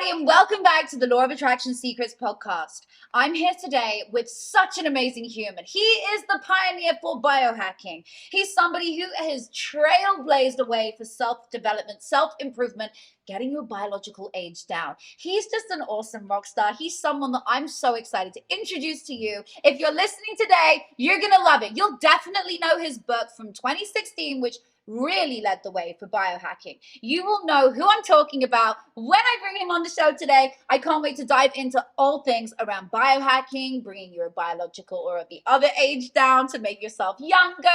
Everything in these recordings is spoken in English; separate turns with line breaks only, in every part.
everybody, and welcome back to the Law of Attraction Secrets podcast. I'm here today with such an amazing human. He is the pioneer for biohacking. He's somebody who has trailblazed a way for self-development, self-improvement, getting your biological age down. He's just an awesome rock star. He's someone that I'm so excited to introduce to you. If you're listening today, you're going to love it. You'll definitely know his book from 2016, which really led the way for biohacking. You will know who I'm talking about when I bring him on the show today. I can't wait to dive into all things around biohacking, bringing your biological or the other age down to make yourself younger,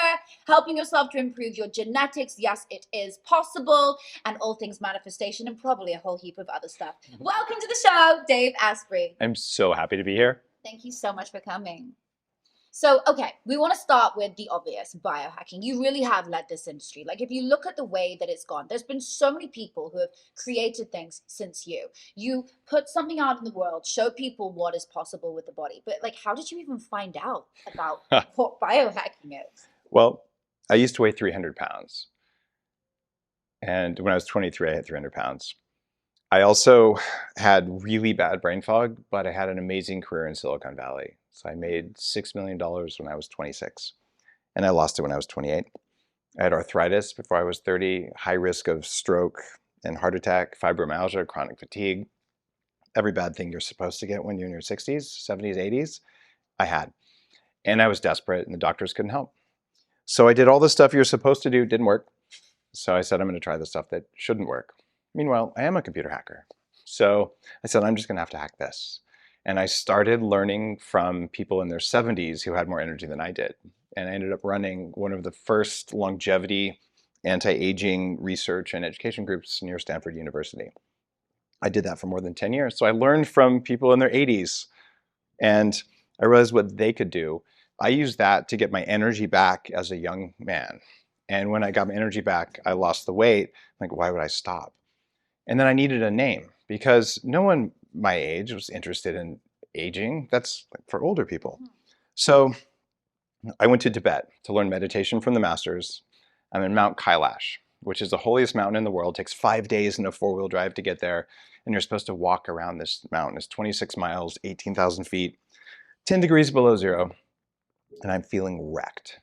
helping yourself to improve your genetics. Yes, it is possible, and all things manifestation, and probably a whole heap of other stuff. Welcome to the show, Dave Asprey.
I'm so happy to be here.
Thank you so much for coming. So, okay, we want to start with the obvious, biohacking. You really have led this industry. Like, if you look at the way that it's gone, there's been so many people who have created things since you. You put something out in the world, show people what is possible with the body. But, like, how did you even find out about what biohacking is?
Well, I used to weigh 300 pounds. And when I was 23, I had 300 pounds. I also had really bad brain fog, but I had an amazing career in Silicon Valley. So I made $6 million when I was 26, and I lost it when I was 28. I had arthritis before I was 30, high risk of stroke and heart attack, fibromyalgia, chronic fatigue, every bad thing you're supposed to get when you're in your 60s, 70s, 80s, I had. And I was desperate, and the doctors couldn't help. So I did all the stuff you're supposed to do, didn't work. So I said, I'm going to try the stuff that shouldn't work. Meanwhile, I am a computer hacker. So I said, I'm just going to have to hack this. And I started learning from people in their 70s who had more energy than I did. And I ended up running one of the first longevity, anti-aging research and education groups near Stanford University. I did that for more than 10 years. So I learned from people in their 80s, and I realized what they could do. I used that to get my energy back as a young man. And when I got my energy back, I lost the weight. I'm like, why would I stop? And then I needed a name, because no one my age was interested in aging. That's like for older people. So I went to Tibet to learn meditation from the masters. I'm in Mount Kailash, which is the holiest mountain in the world. It takes 5 days in a 4-wheel drive to get there. And you're supposed to walk around this mountain. It's 26 miles, 18,000 feet, 10 degrees below zero. And I'm feeling wrecked.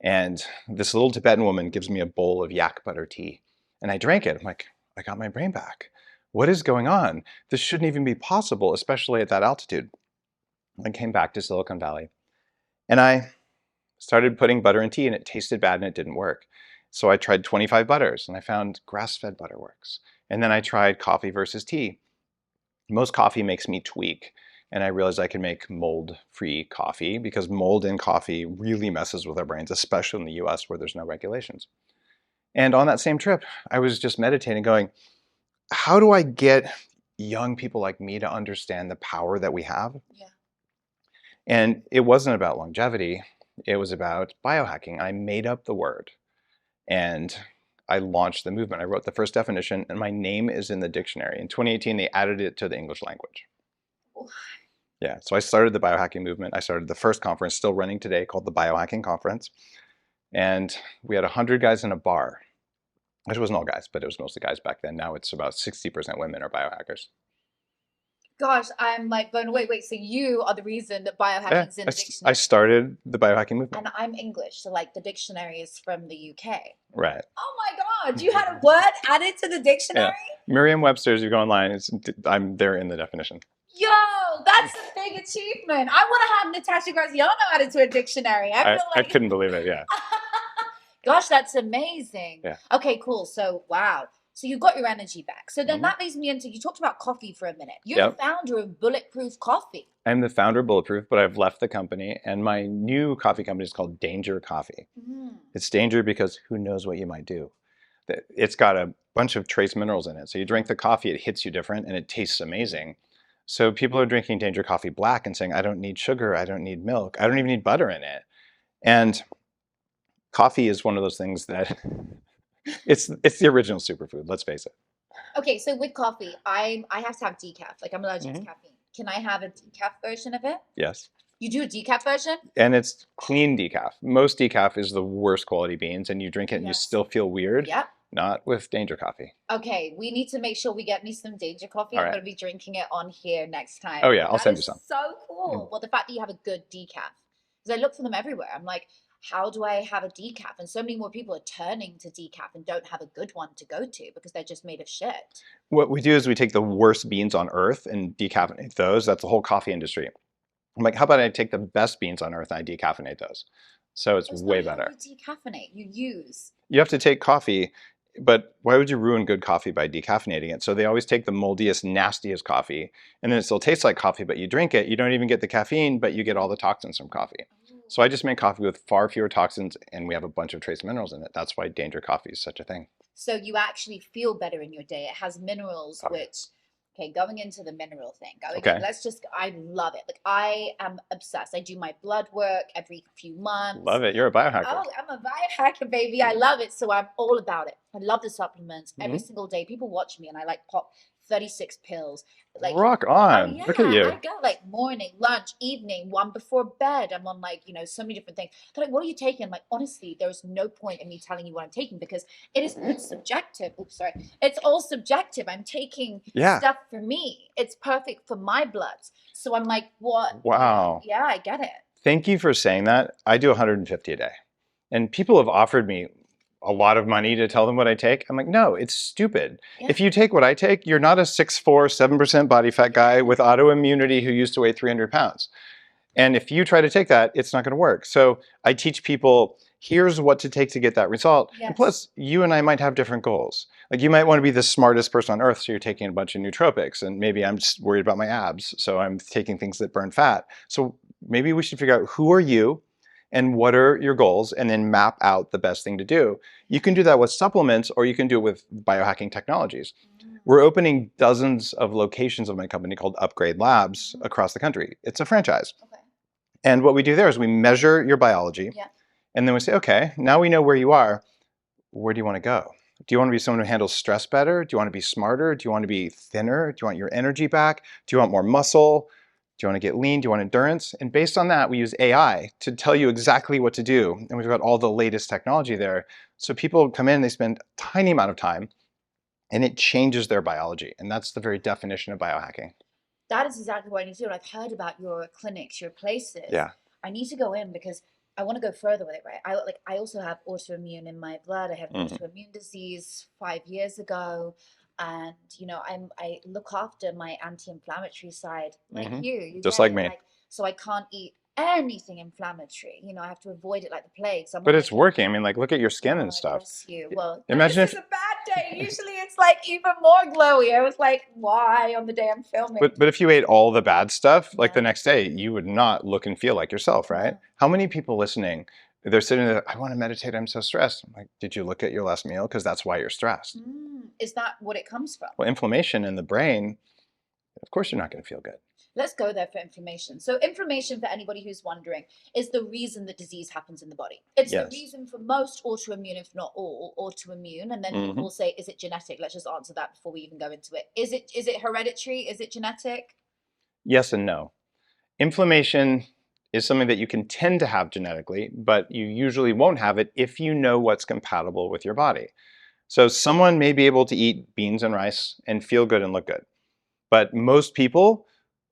And this little Tibetan woman gives me a bowl of yak butter tea. And I drank it. I'm like, I got my brain back. What is going on? This shouldn't even be possible, especially at that altitude. I came back to Silicon Valley, and I started putting butter in tea, and it tasted bad and it didn't work. So I tried 25 butters, and I found grass-fed butter works. And then I tried coffee versus tea. Most coffee makes me tweak, and I realized I could make mold-free coffee, because mold in coffee really messes with our brains, especially in the US where there's no regulations. And on that same trip, I was just meditating going, how do I get young people like me to understand the power that we have?
Yeah.
And it wasn't about longevity. It was about biohacking. I made up the word, and I launched the movement. I wrote the first definition, and my name is in the dictionary. In 2018, they added it to the English language. Yeah, so I started the biohacking movement. I started the first conference, still running today, called the Biohacking Conference. And we had 100 guys in a bar. It wasn't all guys, but it was mostly guys back then. Now it's about 60% women are biohackers.
Gosh, I'm like blown away. Wait, so you are the reason that biohacking's in the dictionary?
I started the biohacking movement.
And I'm English, so like the dictionary is from the UK.
Right.
Oh my God, you had a word added to the dictionary?
Yeah. Merriam-Webster's, you go online, I'm there in the definition.
Yo, that's a big achievement. I want to have Natasha Graziano added to a dictionary. I
couldn't believe it, yeah.
Gosh, that's amazing.
Yeah.
Okay, cool. So, wow. So you got your energy back. So then that leads me into, you talked about coffee for a minute. You're the founder of Bulletproof Coffee.
I'm the founder of Bulletproof, but I've left the company, and my new coffee company is called Danger Coffee. It's danger because who knows what you might do. It's got a bunch of trace minerals in it. So you drink the coffee, it hits you different, and it tastes amazing. So people are drinking Danger Coffee black and saying, I don't need sugar, I don't need milk, I don't even need butter in it. And coffee is one of those things that it's the original superfood, let's face it.
Okay, so with coffee, I have to have decaf. Like, I'm allergic to caffeine. Can I have a decaf version of it?
Yes.
You do a decaf version?
And it's clean decaf. Most decaf is the worst quality beans, and you drink it and you still feel weird.
Yep.
not with Danger Coffee.
Okay, we need to make sure we get me some Danger Coffee.
All
I'm
right.
going to be drinking it on here next time.
Oh yeah, I'll send you
That
some.
is so cool. Well, the fact that you have a good decaf, because I look for them everywhere. I'm like, how do I have a decaf? And so many more people are turning to decaf and don't have a good one to go to because they're just made of shit.
What we do is we take the worst beans on earth and decaffeinate those. That's the whole coffee industry. I'm like, how about I take the best beans on earth and I decaffeinate those? So it's way better.
You decaffeinate, you use.
You have to take coffee, but why would you ruin good coffee by decaffeinating it? So they always take the moldiest, nastiest coffee, and then it still tastes like coffee, but you drink it, you don't even get the caffeine, but you get all the toxins from coffee. So I just make coffee with far fewer toxins, and we have a bunch of trace minerals in it. That's why Danger Coffee is such a thing.
So you actually feel better in your day. It has minerals, which, okay, going into the mineral thing, I love it. Like, I am obsessed. I do my blood work every few months.
Love it. You're a biohacker.
Oh, I'm a biohacker, baby. I love it. So I'm all about it. I love the supplements every single day. People watch me and I like pop 36 pills. Like,
rock on.
Oh, yeah,
look at you.
I go like morning, lunch, evening, one before bed. I'm on like, so many different things. They're like, what are you taking? I'm like, honestly, there's no point in me telling you what I'm taking because it's subjective. Oops, sorry. It's all subjective. I'm taking stuff for me. It's perfect for my bloods. So I'm like, what?
Wow.
Yeah, I get it.
Thank you for saying that. I do 150 a day. And people have offered me a lot of money to tell them what I take. I'm like, no, it's stupid. Yeah. If you take what I take, you're not a 6'4", 7% body fat guy with autoimmunity who used to weigh 300 pounds. And if you try to take that, it's not going to work. So I teach people, here's what to take to get that result. Yes. And plus, you and I might have different goals. Like you might want to be the smartest person on earth, so you're taking a bunch of nootropics. And maybe I'm just worried about my abs, so I'm taking things that burn fat. So maybe we should figure out who are you and what are your goals, and then map out the best thing to do. You can do that with supplements, or you can do it with biohacking technologies. We're opening dozens of locations of my company called Upgrade Labs across the country. It's a franchise. Okay. And what we do there is we measure your biology, and then we say, okay, now we know where you are. Where do you want to go? Do you want to be someone who handles stress better? Do you want to be smarter? Do you want to be thinner? Do you want your energy back? Do you want more muscle? Do you want to get lean? Do you want endurance? And based on that, we use AI to tell you exactly what to do. And we've got all the latest technology there. So people come in, they spend a tiny amount of time, and it changes their biology. And that's the very definition of biohacking.
That is exactly what I need to do. And I've heard about your clinics, your places.
Yeah.
I need to go in because I want to go further with it, right? I also have autoimmune in my blood. I had an autoimmune disease 5 years ago. And, I look after my anti-inflammatory side like you
just like me.
So I can't eat anything inflammatory. I have to avoid it like the plague.
But it's working. I mean, like, look at your skin and stuff.
Bless you. Well,
imagine
this is a bad day. Usually it's like even more glowy. I was like, why on the day I'm filming?
But if you ate all the bad stuff, like the next day, you would not look and feel like yourself, right? Yeah. How many people listening, they're sitting there, I want to meditate, I'm so stressed. I'm like, did you look at your last meal? Because that's why you're stressed.
Is that what it comes from?
Well, inflammation in the brain, of course you're not going to feel good.
Let's go there for inflammation. So inflammation, for anybody who's wondering, is the reason that disease happens in the body. It's the reason for most autoimmune, if not all autoimmune. And then people will say, is it genetic? Let's just answer that before we even go into it. Is it hereditary? Is it genetic?
Yes and no. Inflammation is something that you can tend to have genetically, but you usually won't have it if you know what's compatible with your body. So someone may be able to eat beans and rice and feel good and look good. But most people,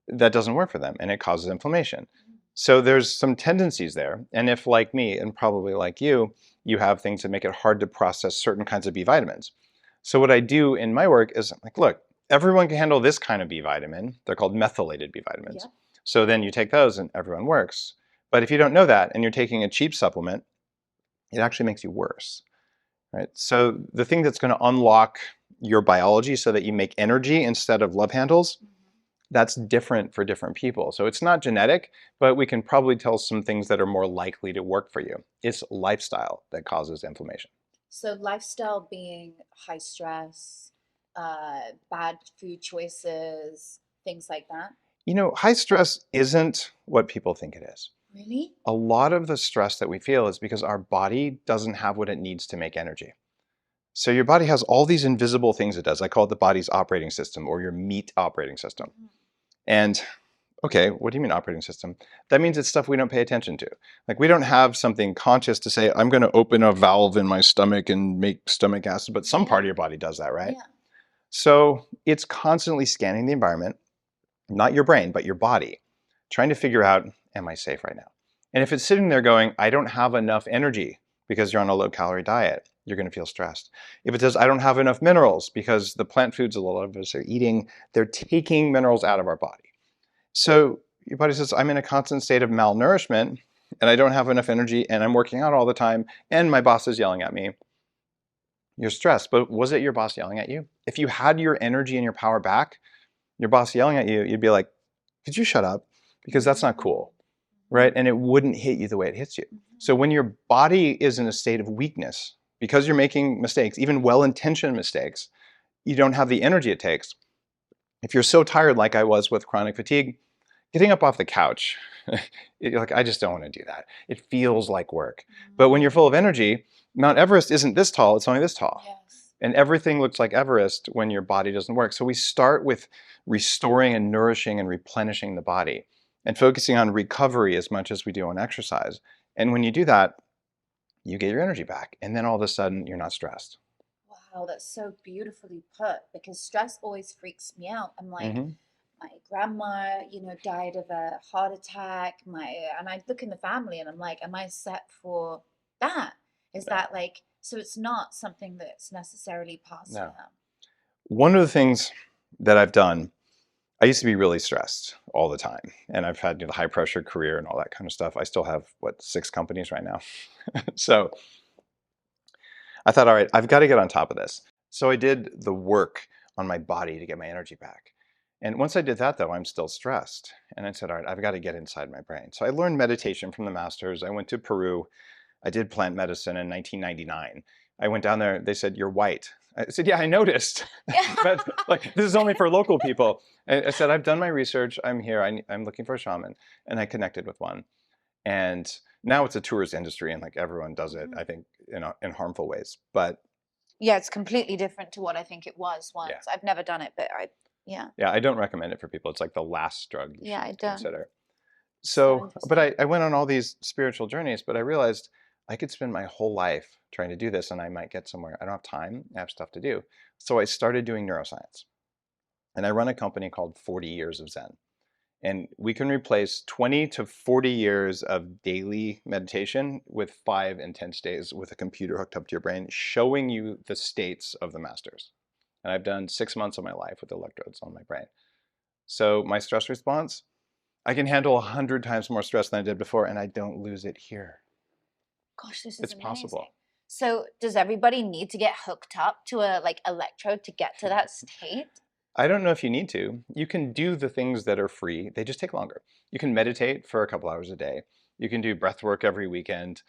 that doesn't work for them, and it causes inflammation. So there's some tendencies there. And if, like me, and probably like you, you have things that make it hard to process certain kinds of B vitamins. So what I do in my work is, like, look, everyone can handle this kind of B vitamin. They're called methylated B vitamins. Yeah. So then you take those and everyone works. But if you don't know that and you're taking a cheap supplement, it actually makes you worse. Right? So the thing that's going to unlock your biology so that you make energy instead of love handles, that's different for different people. So it's not genetic, but we can probably tell some things that are more likely to work for you. It's lifestyle that causes inflammation.
So lifestyle being high stress, bad food choices, things like that?
High stress isn't what people think it is.
Really?
A lot of the stress that we feel is because our body doesn't have what it needs to make energy. So your body has all these invisible things it does. I call it the body's operating system, or your meat operating system. And Okay, what do you mean operating system? That means it's stuff we don't pay attention to. Like we don't have something conscious to say, I'm going to open a valve in my stomach and make stomach acid, but some part of your body does that, right?
Yeah.
So it's constantly scanning the environment, not your brain, but your body, trying to figure out, am I safe right now? And if it's sitting there going, I don't have enough energy because you're on a low calorie diet, you're going to feel stressed. If it says, I don't have enough minerals because the plant foods a lot of us are eating, they're taking minerals out of our body. So your body says, I'm in a constant state of malnourishment and I don't have enough energy and I'm working out all the time and my boss is yelling at me. You're stressed, but was it your boss yelling at you? If you had your energy and your power back, your boss yelling at you, you'd be like, could you shut up? Because that's not cool, right? And it wouldn't hit you the way it hits you. So when your body is in a state of weakness, because you're making mistakes, even well-intentioned mistakes, you don't have the energy it takes. If you're so tired like I was with chronic fatigue, getting up off the couch, you're like, I just don't want to do that. It feels like work. But when you're full of energy, Mount Everest isn't this tall, it's only this tall.
Yes.
And everything looks like Everest when your body doesn't work. So we start with restoring and nourishing and replenishing the body and focusing on recovery as much as we do on exercise. And when you do that, you get your energy back. And then all of a sudden, you're not stressed.
Wow, that's so beautifully put, because stress always freaks me out. I'm like,
Mm-hmm.
my grandma, died of a heart attack. And I look in the family and I'm like, am I set for that? Is
No.
that like, so it's not something that's necessarily passed
No.
down.
One of the things that I've done, I used to be really stressed all the time. And I've had the high pressure career and all that kind of stuff. I still have, 6 companies right now. So I thought, all right, I've got to get on top of this. So I did the work on my body to get my energy back. And once I did that, though, I'm still stressed. And I said, all right, I've got to get inside my brain. So I learned meditation from the masters. I went to Peru. I did plant medicine in 1999. I went down there. They said, you're white. I said, yeah, I noticed. But like, this is only for local people. I said, I've done my research. I'm here. I'm looking for a shaman. And I connected with one. And now it's a tourist industry and like everyone does it, I think, in harmful ways. But
Yeah, it's completely different to what I think it was once.
yeah,
I've never done it, but yeah.
yeah, I don't recommend it for people. It's like the last drug you
Yeah, I
should
don't.
consider.
So
So, but
interesting.
I went on all these spiritual journeys, but I realized I could spend my whole life trying to do this and I might get somewhere. I don't have time, I have stuff to do. So I started doing neuroscience. And I run a company called 40 Years of Zen. And we can replace 20 to 40 years of daily meditation with 5 intense days with a computer hooked up to your brain, showing you the states of the masters. And I've done 6 months of my life with electrodes on my brain. So my stress response, I can handle 100 times more stress than I did before, and I don't lose it here.
Gosh, this is
It's
amazing.
possible.
So does everybody need to get hooked up to a electrode to get to that state?
I don't know if you need to. You can do the things that are free. They just take longer. You can meditate for a couple hours a day. You can do breath work every weekend.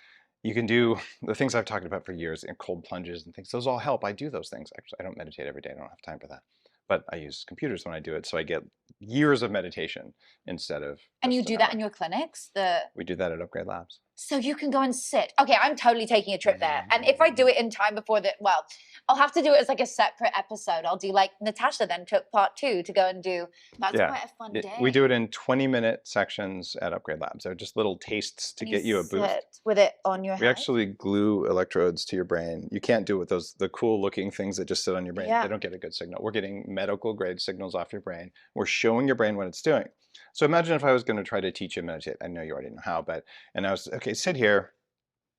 You can do the things I've talked about for years, and cold plunges and things. Those all help. I do those things. Actually, I don't meditate every day. I don't have time for that. But I use computers when I do it, so I get years of meditation instead of
And you
just
do
an
that
hour.
in your clinics?
We do that at Upgrade Labs.
So you can go and sit. Okay, I'm totally taking a trip there. And if I do it in time before well, I'll have to do it as like a separate episode. I'll do like Natasha then took part 2 to go and do. That's
Yeah.
quite a fun day.
We do it in 20-minute sections at Upgrade Labs. They're just little tastes to
And
get you a boost.
sit with it on your
We
head.
actually glue electrodes to your brain. You can't do it with the cool looking things that just sit on your brain.
Yeah.
They don't get a good signal. We're getting medical grade signals off your brain. We're showing your brain what it's doing. So imagine if I was going to try to teach you to meditate. I know you already know how, and I was, okay, sit here,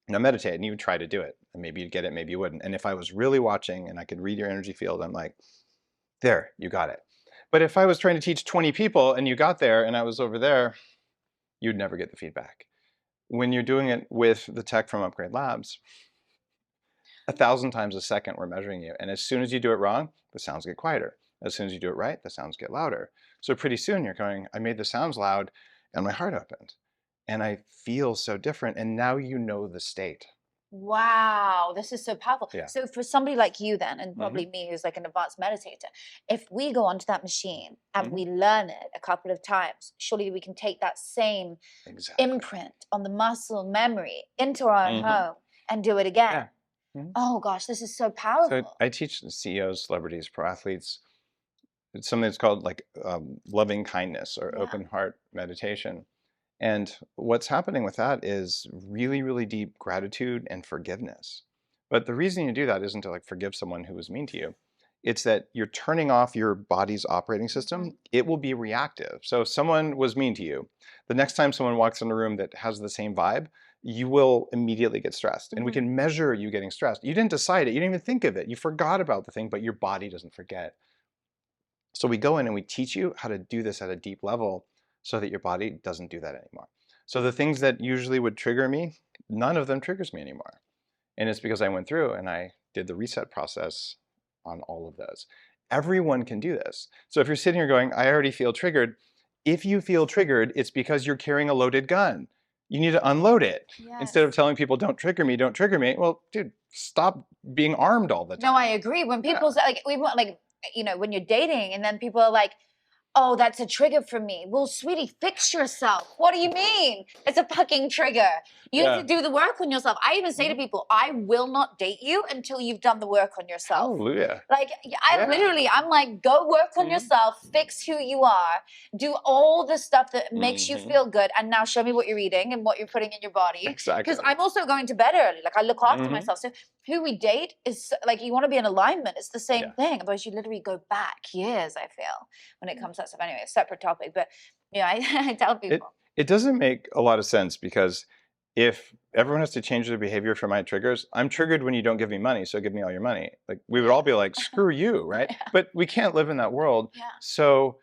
meditate, and you would try to do it. And maybe you'd get it, maybe you wouldn't. And if I was really watching and I could read your energy field, I'm like, there, you got it. But if I was trying to teach 20 people and you got there and I was over there, you'd never get the feedback. When you're doing it with the tech from Upgrade Labs, 1,000 times a second we're measuring you. And as soon as you do it wrong, the sounds get quieter. As soon as you do it right, the sounds get louder. So pretty soon you're going, I made the sounds loud and my heart opened. And I feel so different. And now you know the state.
Wow, this is so powerful.
Yeah.
So for somebody like you then, and probably me who's like an advanced meditator, if we go onto that machine and we learn it a couple of times, surely we can take that same imprint on the muscle memory into our own home and do it again.
Yeah.
Oh gosh, this is so powerful.
So I teach CEOs, celebrities, pro athletes, It's something that's called like loving kindness or
Yeah.
open heart meditation. And what's happening with that is really, really deep gratitude and forgiveness. But the reason you do that isn't to like forgive someone who was mean to you. It's that you're turning off your body's operating system. It will be reactive. So if someone was mean to you, the next time someone walks in a room that has the same vibe, you will immediately get stressed. And we can measure you getting stressed. You didn't decide it. You didn't even think of it. You forgot about the thing, but your body doesn't forget. So we go in and we teach you how to do this at a deep level so that your body doesn't do that anymore. So the things that usually would trigger me, none of them triggers me anymore. And it's because I went through and I did the reset process on all of those. Everyone can do this. So if you're sitting here going, I already feel triggered, if you feel triggered, it's because you're carrying a loaded gun. You need to unload it.
Yes.
Instead of telling people, don't trigger me, don't trigger me. Well, dude, stop being armed all the time.
No, I agree. When people say, like, we want, like, you know, when you're dating and then people are like, oh, that's a trigger for me. Well, sweetie, fix yourself. What do you mean? It's a fucking trigger. You have to do the work on yourself. I even say to people, I will not date you until you've done the work on yourself.
Hallelujah.
Like, I'm like, go work on yourself, fix who you are, do all the stuff that makes you feel good, and now show me what you're eating and what you're putting in your body.
Exactly.
Because I'm also going to bed early. Like, I look after myself. So who we date is, like, you want to be in alignment. It's the same thing. Otherwise, you literally go back years, I feel, when it comes to that stuff. Anyway, a separate topic. But, you know, I tell people.
It doesn't make a lot of sense because if everyone has to change their behavior for my triggers, I'm triggered when you don't give me money, so give me all your money. Like we would all be like, screw you, right? But we can't live in that world. So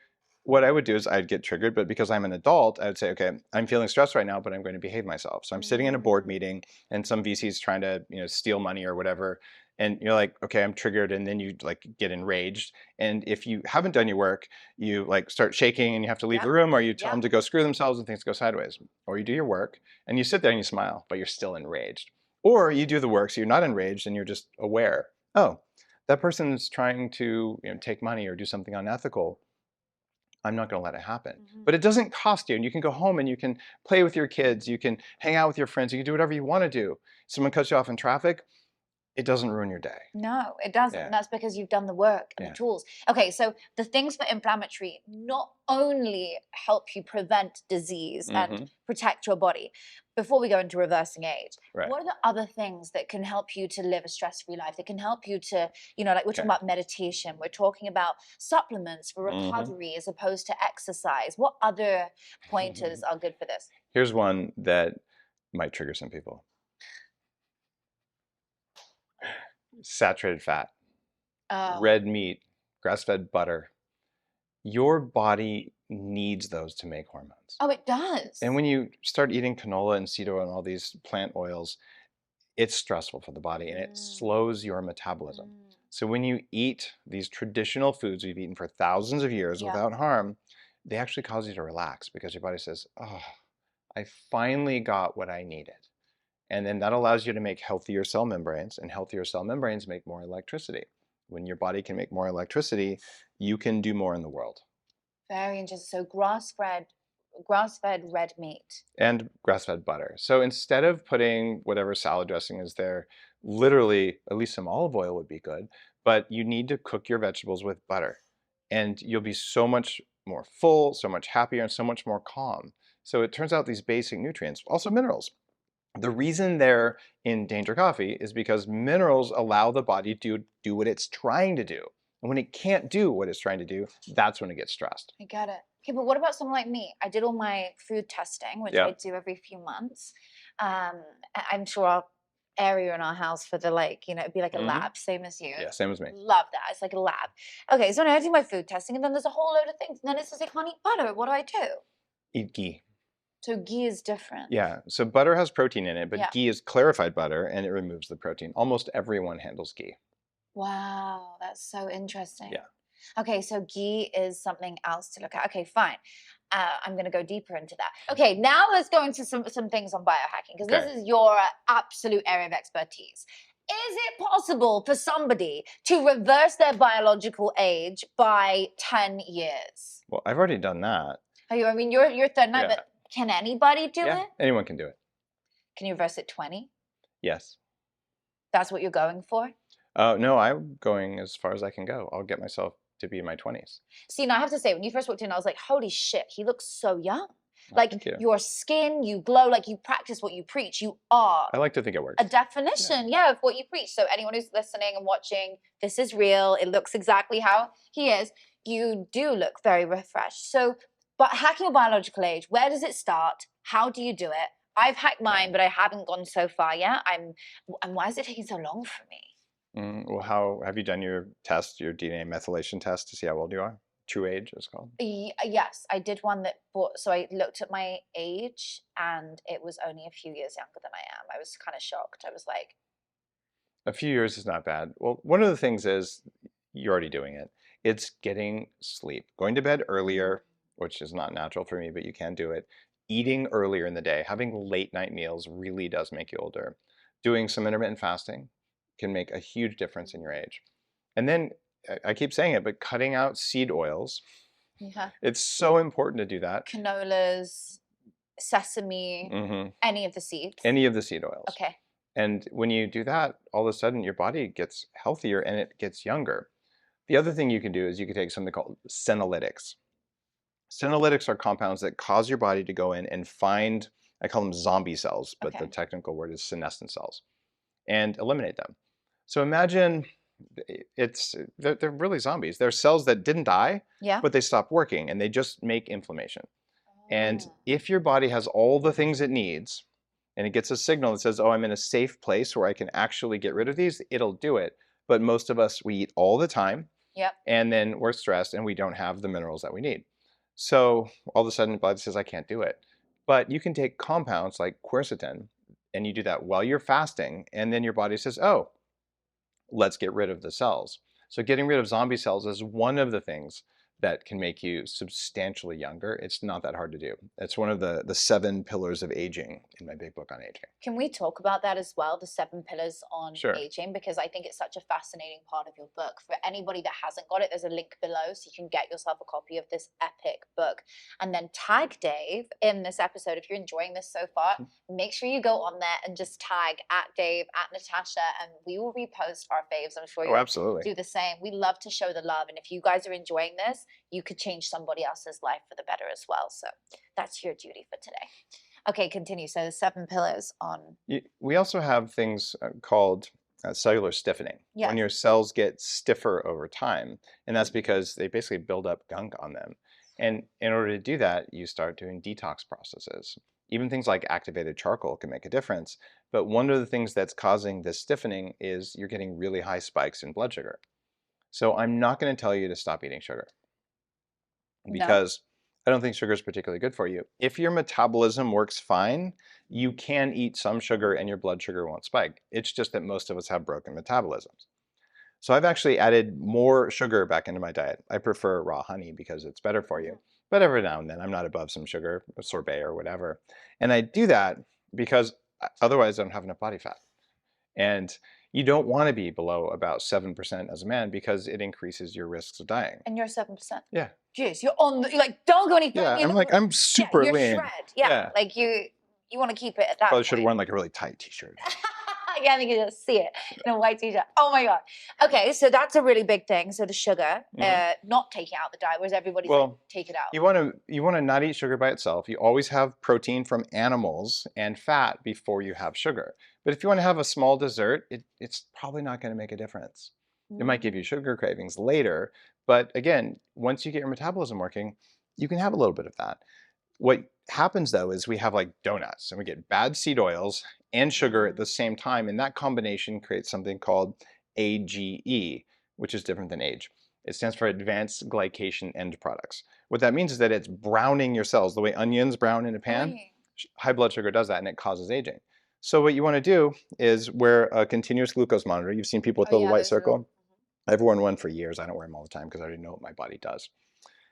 what I would do is I'd get triggered, but because I'm an adult, I would say, okay, I'm feeling stressed right now, but I'm going to behave myself. So I'm sitting in a board meeting and some VC's trying to, steal money or whatever. And you're like, okay, I'm triggered. And then you like get enraged. And if you haven't done your work, you like start shaking and you have to leave the room, or you tell them to go screw themselves and things go sideways. Or you do your work and you sit there and you smile, but you're still enraged. Or you do the work so you're not enraged and you're just aware. Oh, that person's trying to take money or do something unethical. I'm not going to let it happen. But it doesn't cost you. And you can go home and you can play with your kids. You can hang out with your friends. You can do whatever you want to do. Someone cuts you off in traffic. It doesn't ruin your day.
No, it doesn't. And that's because you've done the work and the tools. Okay, so the things for inflammatory not only help you prevent disease and protect your body. Before we go into reversing age, what are the other things that can help you to live a stress-free life? That can help you to, like we're talking about meditation. We're talking about supplements for recovery as opposed to exercise. What other pointers are good for this?
Here's one that might trigger some people. Saturated fat, red meat, grass-fed butter. Your body needs those to make hormones.
Oh, it does.
And when you start eating canola and seed oil and all these plant oils, it's stressful for the body and it slows your metabolism. So when you eat these traditional foods we've eaten for thousands of years without harm, they actually cause you to relax because your body says, oh, I finally got what I needed. And then that allows you to make healthier cell membranes, and healthier cell membranes make more electricity. When your body can make more electricity, you can do more in the world.
Very interesting. So grass-fed red meat.
And grass-fed butter. So instead of putting whatever salad dressing is there, literally, at least some olive oil would be good, but you need to cook your vegetables with butter. And you'll be so much more full, so much happier, and so much more calm. So it turns out these basic nutrients, also minerals. The reason they're in Danger Coffee is because minerals allow the body to do what it's trying to do. And when it can't do what it's trying to do, that's when it gets stressed.
I get it. Okay, but what about someone like me? I did all my food testing, which I do every few months. I'm sure our area in our house for the it'd be like a lab, same as you.
Yeah, same as me.
Love that. It's like a lab. Okay, so now I do my food testing, and then there's a whole load of things. And then it says I can't eat butter. What do I do?
Eat ghee.
So ghee is different.
Yeah, so butter has protein in it, but ghee is clarified butter and it removes the protein. Almost everyone handles ghee.
Wow, that's so interesting.
Yeah.
Okay, so ghee is something else to look at. Okay, fine. I'm going to go deeper into that. Okay, now let's go into some things on biohacking, because this is your absolute area of expertise. Is it possible for somebody to reverse their biological age by 10 years?
Well, I've already done that.
I mean, you're 39, but can anybody do it?
Anyone can do it.
Can you reverse it 20?
Yes.
That's what you're going for?
No, I'm going as far as I can go. I'll get myself to be in my 20s.
See, now I have to say, when you first walked in, I was like, holy shit, he looks so young.
Oh,
Like
thank you.
your skin, you glow, like you practice what you preach. You are
I like to think it works.
a definition, yeah, of what you preach. So anyone who's listening and watching, this is real. It looks exactly how he is. You do look very refreshed. So, but hacking your biological age, where does it start? How do you do it? I've hacked mine, but I haven't gone so far yet. And why is it taking so long for me?
Well, how have you done your test, your DNA methylation test to see how old you are? True age is called.
Yes, I did one that bought, so I looked at my age and it was only a few years younger than I am. I was kind of shocked. I was like,
A few years is not bad. Well, one of the things is you're already doing it. It's getting sleep, going to bed earlier, which is not natural for me, but you can do it. Eating earlier in the day, having late night meals really does make you older. Doing some intermittent fasting can make a huge difference in your age. And then I keep saying it, but cutting out seed oils.
yeah,
It's so important to do that.
canolas, sesame, any of the seeds.
Any of the seed oils.
Okay.
And when you do that, all of a sudden your body gets healthier and it gets younger. The other thing you can do is you can take something called senolytics. Senolytics are compounds that cause your body to go in and find, I call them zombie cells, but the technical word is senescent cells, and eliminate them. So imagine they're really zombies. They're cells that didn't die, but they stopped working and they just make inflammation. And if your body has all the things it needs, and it gets a signal that says, oh, I'm in a safe place where I can actually get rid of these, it'll do it. But most of us, we eat all the time, and then we're stressed and we don't have the minerals that we need. So all of a sudden, the body says, I can't do it. But you can take compounds like quercetin, and you do that while you're fasting, and then your body says, oh, let's get rid of the cells. So getting rid of zombie cells is one of the things that can make you substantially younger. It's not that hard to do. It's one of the 7 pillars of aging in my big book on aging.
Can we talk about that as well, the 7 pillars on aging? Because I think it's such a fascinating part of your book. For anybody that hasn't got it, there's a link below so you can get yourself a copy of this epic book. And then tag Dave in this episode. If you're enjoying this so far, make sure you go on there and just tag at Dave, at Natasha, and we will repost our faves. I'm sure you'll
absolutely
do the same. We love to show the love. And if you guys are enjoying this, you could change somebody else's life for the better as well. So that's your duty for today. Okay, continue. So the 7 pillars on.
We also have things called cellular stiffening. When your cells get stiffer over time, and that's because they basically build up gunk on them. And in order to do that, you start doing detox processes. Even things like activated charcoal can make a difference. But one of the things that's causing this stiffening is you're getting really high spikes in blood sugar. So I'm not going to tell you to stop eating sugar, because I don't think sugar is particularly good for you. If your metabolism works fine, you can eat some sugar and your blood sugar won't spike. It's just that most of us have broken metabolisms. So I've actually added more sugar back into my diet. I prefer raw honey because it's better for you. But every now and then I'm not above some sugar, a sorbet or whatever. And I do that because otherwise I don't have enough body fat. And you don't want to be below about 7% as a man because it increases your risks of dying.
And you're 7%.
Yeah.
Jeez, you're like, don't go any further.
Yeah, I'm super
you're
lean.
Shred. Yeah, like you want to keep it at that.
Probably should have worn like a really tight t-shirt.
Yeah, I think you just see it in a white t-shirt. Oh my God. Okay, so that's a really big thing. So the sugar, not taking out the diet, whereas everybody's like, take it out.
You want to not eat sugar by itself. You always have protein from animals and fat before you have sugar. But if you want to have a small dessert, it's probably not going to make a difference. It might give you sugar cravings later, but again, once you get your metabolism working, you can have a little bit of that. What happens though is we have like donuts and we get bad seed oils and sugar at the same time, and that combination creates something called AGE, which is different than age. It stands for Advanced Glycation End Products. What that means is that it's browning your cells the way onions brown in a pan. High blood sugar does that and it causes aging. So what you want to do is wear a continuous glucose monitor. You've seen people with the little white circle. I've worn one for years. I don't wear them all the time because I already know what my body does.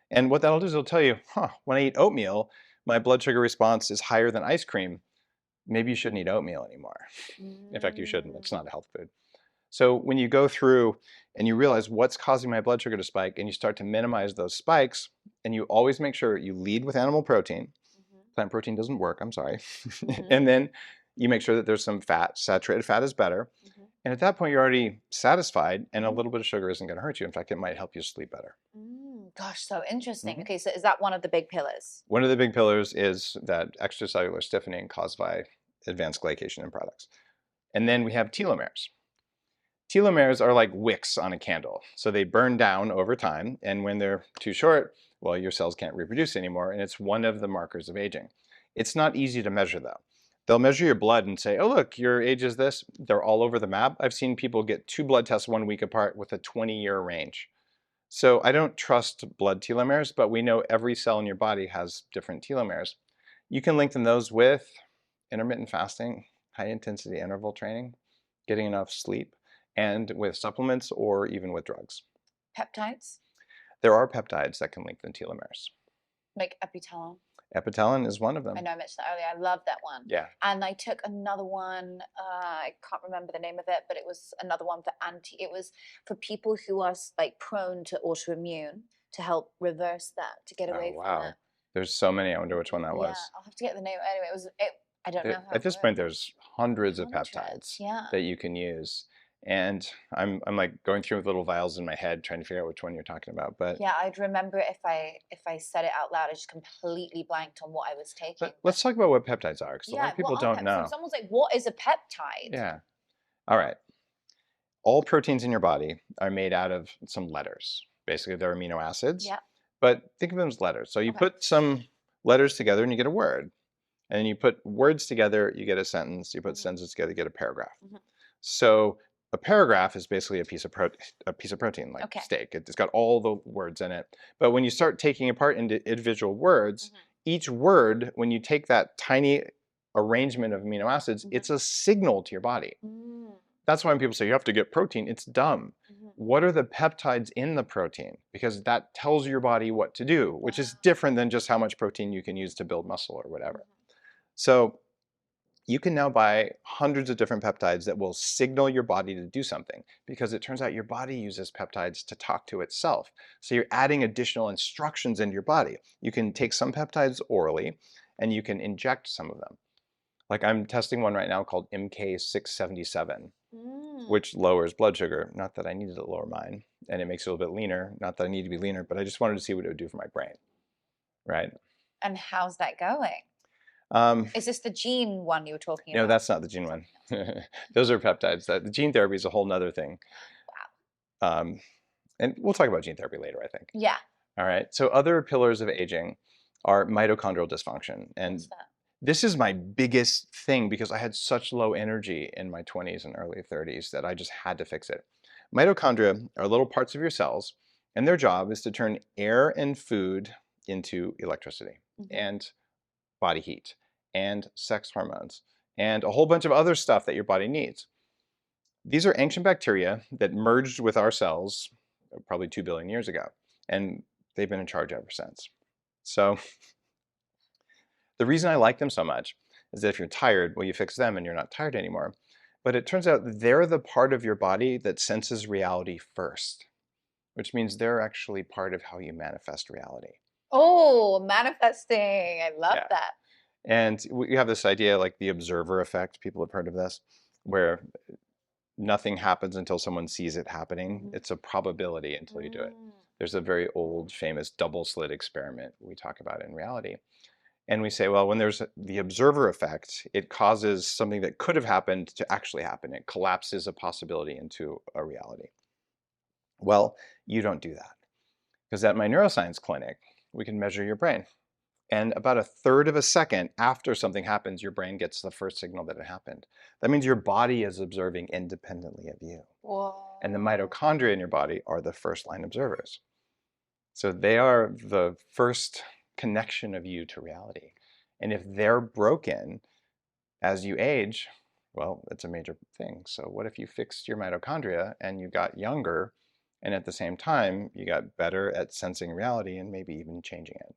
And what that'll do is it'll tell you, when I eat oatmeal, my blood sugar response is higher than ice cream. Maybe you shouldn't eat oatmeal anymore. In fact, you shouldn't. It's not a health food. So when you go through and you realize what's causing my blood sugar to spike and you start to minimize those spikes, and you always make sure you lead with animal protein. Plant protein doesn't work, I'm sorry. And then you make sure that there's some fat. Saturated fat is better. And at that point, you're already satisfied, and a little bit of sugar isn't going to hurt you. In fact, it might help you sleep better.
Gosh, so interesting.
Mhm.
Okay, so is that one of the big pillars?
One of the big pillars is that extracellular stiffening caused by advanced glycation in products. And then we have telomeres. Telomeres are like wicks on a candle. So they burn down over time, and when they're too short, well, your cells can't reproduce anymore, and it's one of the markers of aging. It's not easy to measure, though. They'll measure your blood and say, oh, look, your age is this. They're all over the map. I've seen people get 2 blood tests 1 week apart with a 20-year range. So I don't trust blood telomeres, but we know every cell in your body has different telomeres. You can lengthen those with intermittent fasting, high intensity interval training, getting enough sleep, and with supplements or even with drugs.
Peptides?
There are peptides that can lengthen telomeres.
Like epitalon?
Epitalon is one of them.
I know I mentioned that earlier. I love that one.
Yeah.
And I took another one. I can't remember the name of it, but it was another one for it was for people who are like prone to autoimmune, to help reverse that, to get away from that.
There's so many. I wonder which one that was.
Yeah, I'll have to get the name. Anyway, I don't know how
At this point, there's hundreds of peptides
yeah.
that you can use. And I'm like going through little vials in my head trying to figure out which one you're talking about. But
yeah, I'd remember if I said it out loud. I just completely blanked on what I was taking.
But let's talk about what peptides are, because a lot of people don't know.
So someone's like, "What is a peptide?"
Yeah. All right. All proteins in your body are made out of some letters. Basically, they're amino acids.
Yeah.
But think of them as letters. So you put some letters together and you get a word. And then you put words together, you get a sentence. You put sentences together, you get a paragraph. So a paragraph is basically a piece of protein, like steak. It's got all the words in it. But when you start taking apart into individual words, each word, when you take that tiny arrangement of amino acids, it's a signal to your body. That's why when people say you have to get protein, it's dumb. What are the peptides in the protein? Because that tells your body what to do, which is different than just how much protein you can use to build muscle or whatever. So you can now buy hundreds of different peptides that will signal your body to do something, because it turns out your body uses peptides to talk to itself. So you're adding additional instructions into your body. You can take some peptides orally, and you can inject some of them. Like I'm testing one right now called MK677, which lowers blood sugar. Not that I needed to lower mine. And it makes it a little bit leaner. Not that I need to be leaner, but I just wanted to see what it would do for my brain. Right?
And how's that going? Is this the gene one you were talking about?
No, that's not the gene one. Those are peptides. The gene therapy is a whole nother thing. Wow. And we'll talk about gene therapy later, I think.
Yeah.
All right. So other pillars of aging are mitochondrial dysfunction. And this is my biggest thing, because I had such low energy in my 20s and early 30s that I just had to fix it. Mitochondria are little parts of your cells, and their job is to turn air and food into electricity and body heat and sex hormones and a whole bunch of other stuff that your body needs. These are ancient bacteria that merged with our cells probably 2 billion years ago, and they've been in charge ever since. So the reason I like them so much is that if you're tired, well, you fix them and you're not tired anymore. But it turns out they're the part of your body that senses reality first, which means they're actually part of how you manifest reality.
Oh, manifesting. I love that.
And we have this idea like the observer effect. People have heard of this, where nothing happens until someone sees it happening. It's a probability until you do it. There's a very old, famous double slit experiment we talk about in reality. And we say, well, when there's the observer effect, it causes something that could have happened to actually happen. It collapses a possibility into a reality. Well, you don't do that. Because at my neuroscience clinic, we can measure your brain. And about 1/3 of a second after something happens, your brain gets the first signal that it happened. That means your body is observing independently of you.
Whoa.
And the mitochondria in your body are the first line observers. So they are the first connection of you to reality. And if they're broken as you age, well, it's a major thing. So what if you fixed your mitochondria and you got younger, and at the same time, you got better at sensing reality and maybe even changing it?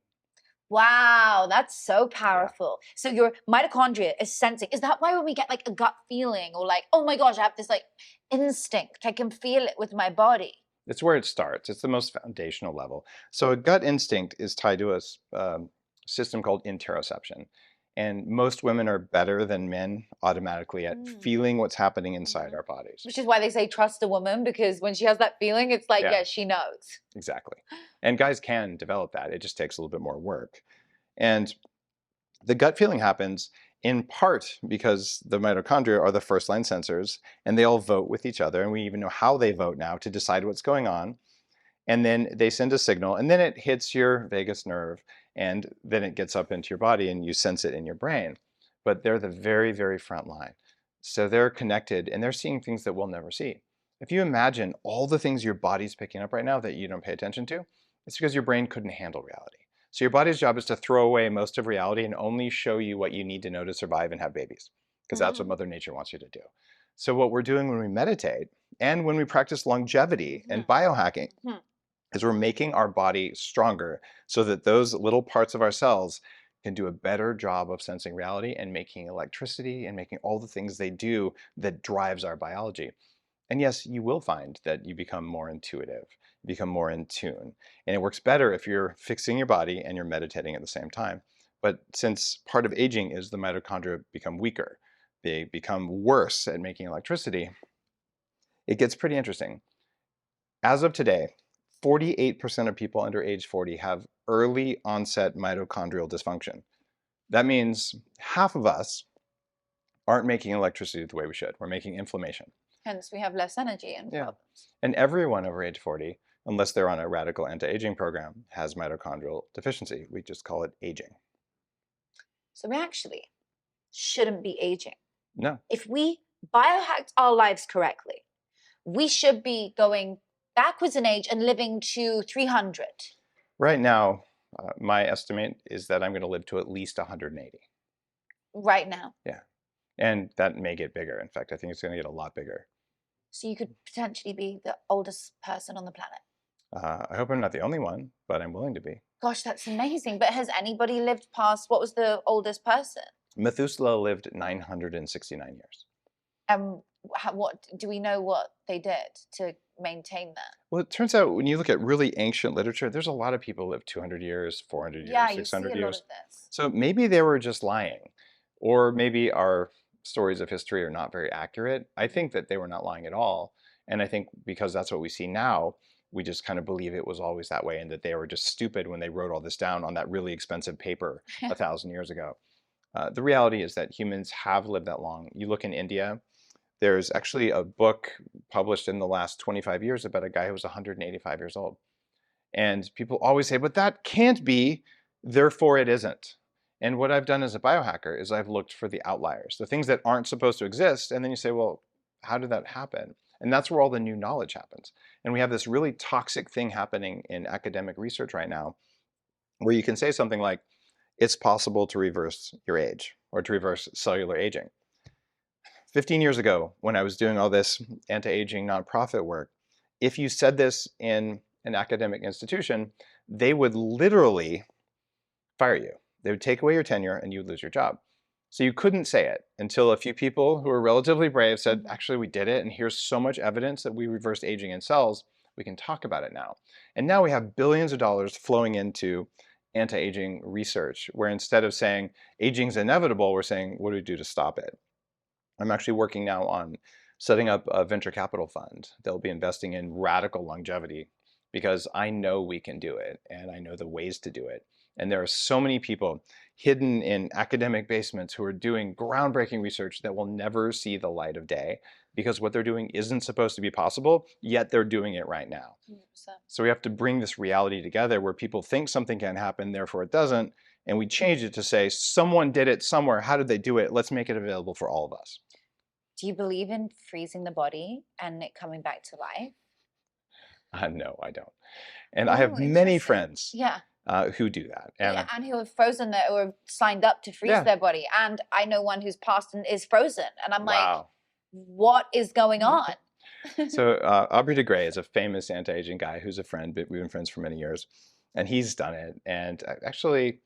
Wow, that's so powerful. So your mitochondria is sensing. Is that why when we get like a gut feeling or like, oh my gosh, I have this like instinct, I can feel it with my body?
It's where it starts. It's the most foundational level. So a gut instinct is tied to a system called interoception. And most women are better than men automatically at feeling what's happening inside our bodies.
Which is why they say trust a woman, because when she has that feeling, it's like, yeah, she knows.
Exactly. And guys can develop that. It just takes a little bit more work. And the gut feeling happens in part because the mitochondria are the first line sensors and they all vote with each other. And we even know how they vote now to decide what's going on. And then they send a signal and then it hits your vagus nerve and then it gets up into your body and you sense it in your brain. But they're the very, very front line. So they're connected and they're seeing things that we'll never see. If you imagine all the things your body's picking up right now that you don't pay attention to, it's because your brain couldn't handle reality. So your body's job is to throw away most of reality and only show you what you need to know to survive and have babies, because that's what Mother Nature wants you to do. So what we're doing when we meditate and when we practice longevity and biohacking is we're making our body stronger so that those little parts of our cells can do a better job of sensing reality and making electricity and making all the things they do that drives our biology. And yes, you will find that you become more intuitive, become more in tune. And it works better if you're fixing your body and you're meditating at the same time. But since part of aging is the mitochondria become weaker, they become worse at making electricity, it gets pretty interesting. As of today, 48% of people under age 40 have early onset mitochondrial dysfunction. That means half of us aren't making electricity the way we should. We're making inflammation.
Hence, we have less energy and problems.
And everyone over age 40, unless they're on a radical anti-aging program, has mitochondrial deficiency. We just call it aging.
So we actually shouldn't be aging.
No.
If we biohacked our lives correctly, we should be going backwards in age and living to 300.
Right now, my estimate is that I'm going to live to at least 180.
Right now.
Yeah. And that may get bigger. In fact, I think it's going to get a lot bigger.
So you could potentially be the oldest person on the planet.
I hope I'm not the only one, but I'm willing to be.
Gosh, that's amazing. But has anybody lived past, what was the oldest person?
Methuselah lived 969 years.
What do we know what they did to maintain that?
Well, it turns out when you look at really ancient literature, there's a lot of people who live 200 years, 400 years, 600 years.
Lot of this.
So maybe they were just lying, or maybe our stories of history are not very accurate. I think that they were not lying at all. And I think because that's what we see now, we just kind of believe it was always that way and that they were just stupid when they wrote all this down on that really expensive paper 1,000 years ago. The reality is that humans have lived that long. You look in India, there's actually a book published in the last 25 years about a guy who was 185 years old. And people always say, but that can't be, therefore it isn't. And what I've done as a biohacker is I've looked for the outliers, the things that aren't supposed to exist. And then you say, well, how did that happen? And that's where all the new knowledge happens. And we have this really toxic thing happening in academic research right now, where you can say something like, it's possible to reverse your age or to reverse cellular aging. 15 years ago, when I was doing all this anti-aging nonprofit work, if you said this in an academic institution, they would literally fire you. They would take away your tenure and you would lose your job. So you couldn't say it until a few people who were relatively brave said, actually, we did it. And here's so much evidence that we reversed aging in cells. We can talk about it now. And now we have billions of dollars flowing into anti-aging research, where instead of saying aging is inevitable, we're saying, what do we do to stop it? I'm actually working now on setting up a venture capital fund. They'll be investing in radical longevity because I know we can do it and I know the ways to do it. And there are so many people hidden in academic basements who are doing groundbreaking research that will never see the light of day because what they're doing isn't supposed to be possible, yet they're doing it right now.
100%.
So we have to bring this reality together where people think something can happen, therefore it doesn't, and we change it to say, someone did it somewhere, how did they do it? Let's make it available for all of us.
Do you believe in freezing the body and it coming back to life?
No, I don't. And I have many friends who do that.
And who have frozen it or signed up to freeze their body. And I know one who's passed and is frozen. And I'm like, what is going on?
So Aubrey de Grey is a famous anti-aging guy who's a friend. We've been friends for many years. And he's done it. And actually,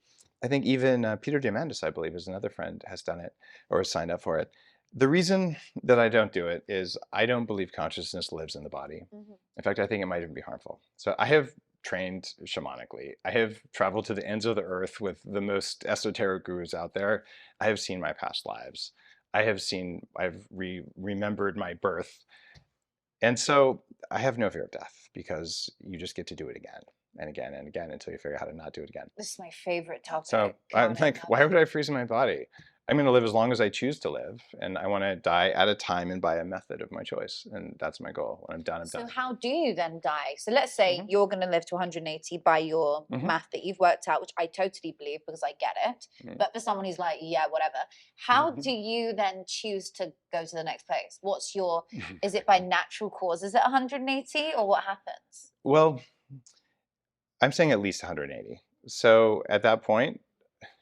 I think even Peter Diamandis, I believe, is another friend, has done it or has signed up for it. The reason that I don't do it is I don't believe consciousness lives in the body. In fact, I think it might even be harmful. So I have trained shamanically. I have traveled to the ends of the earth with the most esoteric gurus out there. I have seen my past lives. I've remembered my birth. And so I have no fear of death because you just get to do it again and again and again until you figure out how to not do it again.
This is my favorite topic.
So I'm like, why would I freeze my body? I'm going to live as long as I choose to live, and I want to die at a time and by a method of my choice, and that's my goal. When I'm done, I'm done.
So how do you then die? So let's say you're going to live to 180 by your math that you've worked out, which I totally believe because I get it. But for someone who's like, yeah, whatever, how do you then choose to go to the next place? What's your, is it by natural causes at 180 or what happens?
Well, I'm saying at least 180. So at that point,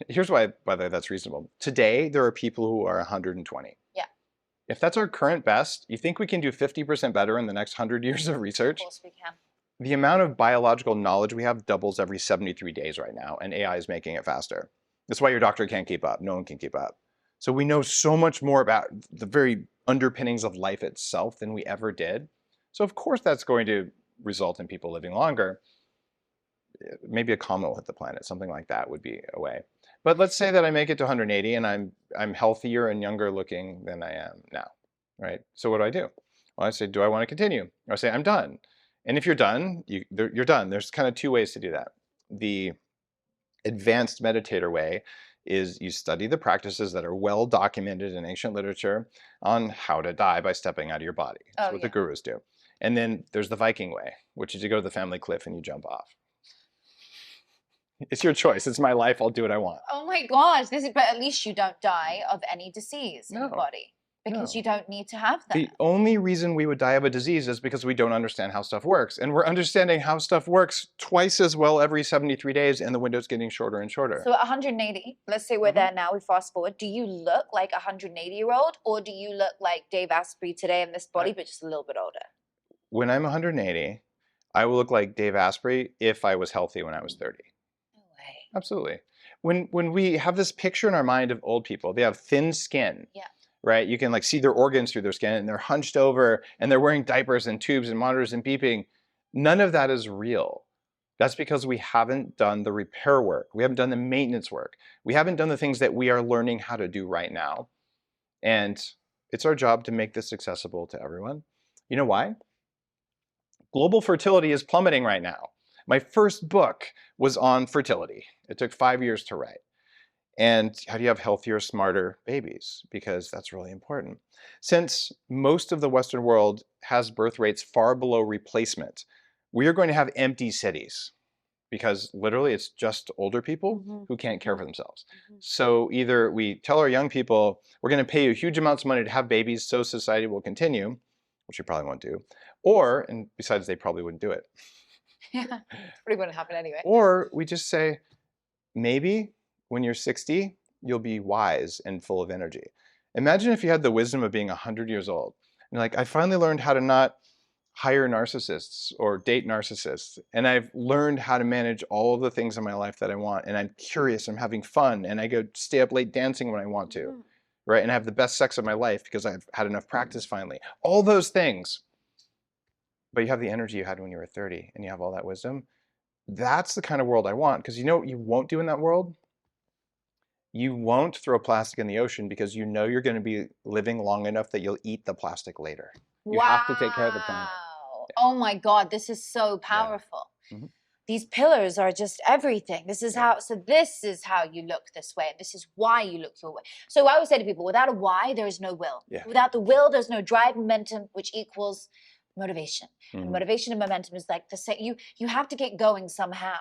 here's why, whether that's reasonable. Today, there are people who are 120.
Yeah.
If that's our current best, you think we can do 50% better in the next 100 years of research?
Of course we can.
The amount of biological knowledge we have doubles every 73 days right now, and AI is making it faster. That's why your doctor can't keep up. No one can keep up. So we know so much more about the very underpinnings of life itself than we ever did. So of course that's going to result in people living longer. Maybe a comet will hit the planet, something like that would be a way. But let's say that I make it to 180 and I'm healthier and younger looking than I am now, right? So what do? Well, I say, do I want to continue? Or I say, I'm done. And if you're done, you're done. There's kind of two ways to do that. The advanced meditator way is you study the practices that are well documented in ancient literature on how to die by stepping out of your body. That's what the gurus do. And then there's the Viking way, which is you go to the family cliff and you jump off. It's your choice. It's my life. I'll do what I want.
Oh my gosh. But at least you don't die of any disease in your body because you don't need to have that.
The only reason we would die of a disease is because we don't understand how stuff works. And we're understanding how stuff works twice as well every 73 days, and the window's getting shorter and shorter.
So at 180, let's say we're there now, we fast forward. Do you look like a 180-year-old or do you look like Dave Asprey today in this body, but just a little bit older?
When I'm 180, I will look like Dave Asprey if I was healthy when I was 30. Absolutely. When we have this picture in our mind of old people, they have thin skin, right? You can like see their organs through their skin and they're hunched over and they're wearing diapers and tubes and monitors and beeping. None of that is real. That's because we haven't done the repair work. We haven't done the maintenance work. We haven't done the things that we are learning how to do right now. And it's our job to make this accessible to everyone. You know why? Global fertility is plummeting right now. My first book was on fertility. It took 5 years to write. And how do you have healthier, smarter babies? Because that's really important. Since most of the Western world has birth rates far below replacement, we are going to have empty cities because literally it's just older people who can't care for themselves. So either we tell our young people, we're going to pay you huge amounts of money to have babies so society will continue, which you probably won't do, or, and besides, they probably wouldn't do it.
Yeah, probably wouldn't happen anyway.
Or we just say, maybe when you're 60, you'll be wise and full of energy. Imagine if you had the wisdom of being 100 years old. And you're like, I finally learned how to not hire narcissists or date narcissists. And I've learned how to manage all of the things in my life that I want. And I'm curious, I'm having fun. And I go stay up late dancing when I want to, right? And I have the best sex of my life because I've had enough practice finally. All those things. But you have the energy you had when you were 30 and you have all that wisdom. That's the kind of world I want. Because you know what you won't do in that world? You won't throw plastic in the ocean because you know you're going to be living long enough that you'll eat the plastic later. You have to take care of the planet.
Yeah. Oh my God, this is so powerful. These pillars are just everything. This is how, so this is how you look this way. This is why you look your way. So I always say to people, without a why, there is no will. Without the will, there's no drive, momentum, which equals motivation. And motivation and momentum is like the same. You have to get going somehow.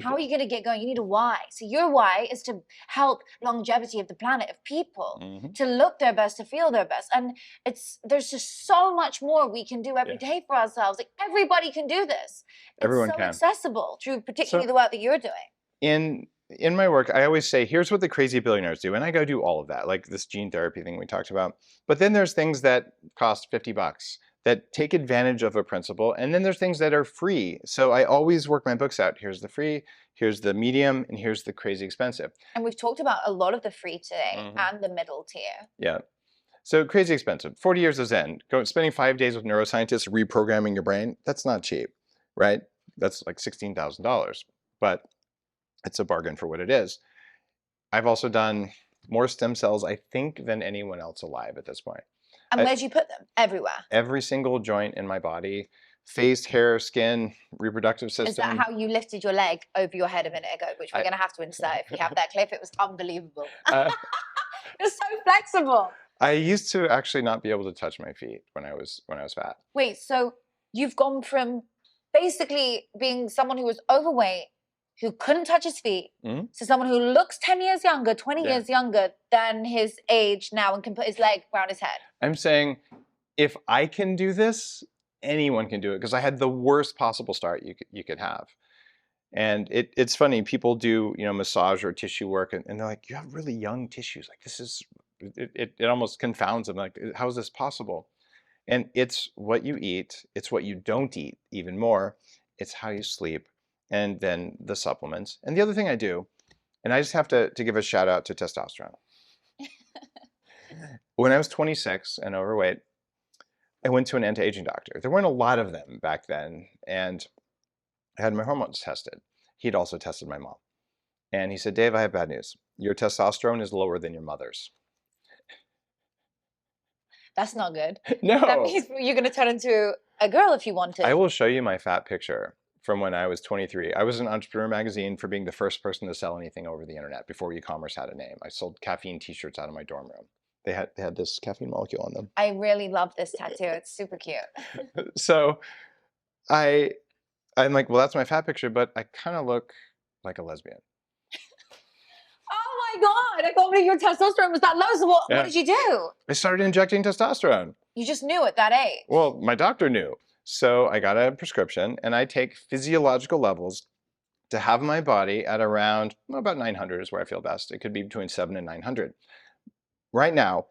How are you going to get going? You need a why. So your why is to help longevity of the planet, of people, to look their best, to feel their best. And there's just so much more we can do every day for ourselves. Like everybody can do this.
Everyone
it's so
can.
Accessible through particularly the work that you're doing.
In my work, I always say, here's what the crazy billionaires do. And I go do all of that, like this gene therapy thing we talked about. But then there's things that cost $50 that take advantage of a principle. And then there's things that are free. So I always work my books out. Here's the free, here's the medium, and here's the crazy expensive.
And we've talked about a lot of the free today and the middle tier.
Yeah. So crazy expensive. 40 years of Zen. Spending 5 days with neuroscientists reprogramming your brain, that's not cheap, right? That's like $16,000, but it's a bargain for what it is. I've also done more stem cells, I think, than anyone else alive at this point.
And where do you put them? Everywhere.
Every single joint in my body, face, hair, skin, reproductive system.
Is that how you lifted your leg over your head a minute ago, which we're going to have to insert if we have that clip? It was unbelievable. You're so flexible.
I used to actually not be able to touch my feet when I was fat.
Wait, so you've gone from basically being someone who was overweight, who couldn't touch his feet, to someone who looks 10 years younger, 20 years younger than his age now and can put his leg around his head.
I'm saying, if I can do this, anyone can do it, because I had the worst possible start you could have. And it's funny, people do, you know, massage or tissue work, and they're like, you have really young tissues. Like, this is, it almost confounds them. Like, how is this possible? And it's what you eat. It's what you don't eat even more. It's how you sleep. And then the supplements. And the other thing I do, and I just have to give a shout out to testosterone. When I was 26 and overweight, I went to an anti-aging doctor. There weren't a lot of them back then. And I had my hormones tested. He'd also tested my mom. And he said, Dave, I have bad news. Your testosterone is lower than your mother's.
That's not good.
No.
That means you're going to turn into a girl if you want to.
I will show you my fat picture from when I was 23. I was in Entrepreneur Magazine for being the first person to sell anything over the internet before e-commerce had a name. I sold caffeine t-shirts out of my dorm room. They had this caffeine molecule on them.
I really love this tattoo. It's super cute.
So I'm like, well, that's my fat picture, but I kind of look like a lesbian.
Oh my God, I can't believe your testosterone was that low. So what did you do?
I started injecting testosterone.
You just knew at that age.
Well, my doctor knew. So I got a prescription, and I take physiological levels to have my body at around, well, about 900 is where I feel best. It could be between 7 and 900. Right now,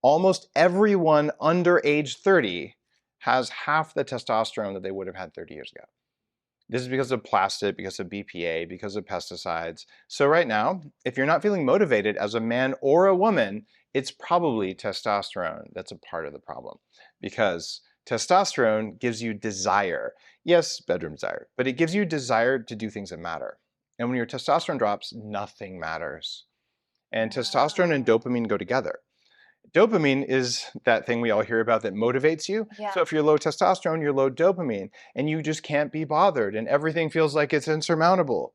almost everyone under age 30 has half the testosterone that they would have had 30 years ago. This is because of plastic, because of BPA, because of pesticides. So right now, if you're not feeling motivated as a man or a woman, it's probably testosterone that's a part of the problem, because testosterone gives you desire. Yes, bedroom desire, but it gives you desire to do things that matter. And when your testosterone drops, nothing matters. And testosterone and dopamine go together. Dopamine is that thing we all hear about that motivates you.
Yeah.
So if you're low testosterone, you're low dopamine, and you just can't be bothered, and everything feels like it's insurmountable.